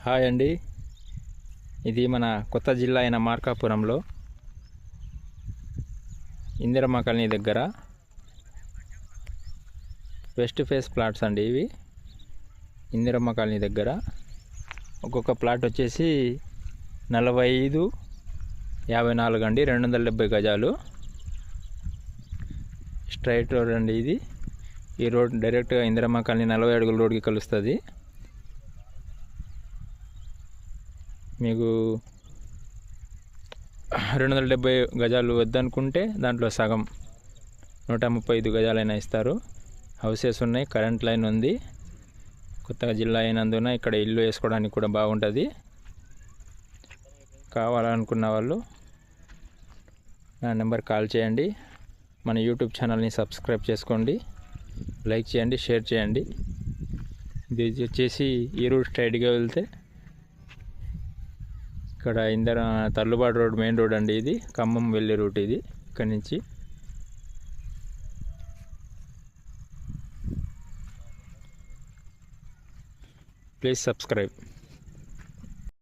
Hi అండి. ఇది మన కొత్త జిల్లా అయిన మార్కాపురంలో ఇందిరమ్మ కాలనీ దగ్గర వెస్ట్ ఫేస్ ప్లాట్స్ అండి. ఇవి ఇందిరమ్మ కాలనీ దగ్గర ఒక్కొక్క ప్లాట్ వచ్చేసి 45-54 అండి, 270 గజాలు. స్ట్రైట్ రోడ్ అండి ఇది. ఈ రోడ్ డైరెక్ట్గా ఇందిరమ్మ కాలనీ 40 అడుగుల రోడ్కి కలుస్తుంది. మీకు 270 గజాలు వద్దనుకుంటే దాంట్లో సగం 135 గజాలైనా ఇస్తారు. హౌసెస్ ఉన్నాయి, కరెంట్ లైన్ ఉంది. కొత్తగా జిల్లా అయినందున ఇక్కడ ఇల్లు వేసుకోవడానికి కూడా బాగుంటుంది. కావాలనుకున్న వాళ్ళు నా నెంబర్ కాల్ చేయండి. మన యూట్యూబ్ ఛానల్ని సబ్స్క్రైబ్ చేసుకోండి, లైక్ చేయండి, షేర్ చేయండి. ఇది వచ్చేసి ఈ రూట్ స్ట్రైట్గా వెళ్తే ఇక్కడ తర్లుబాటు రోడ్ మెయిన్ రోడ్ అండి. ఇది ఖమ్మం వెళ్ళే రూట్. ఇది ఇక్కడ నుంచి ప్లీజ్ సబ్స్క్రైబ్.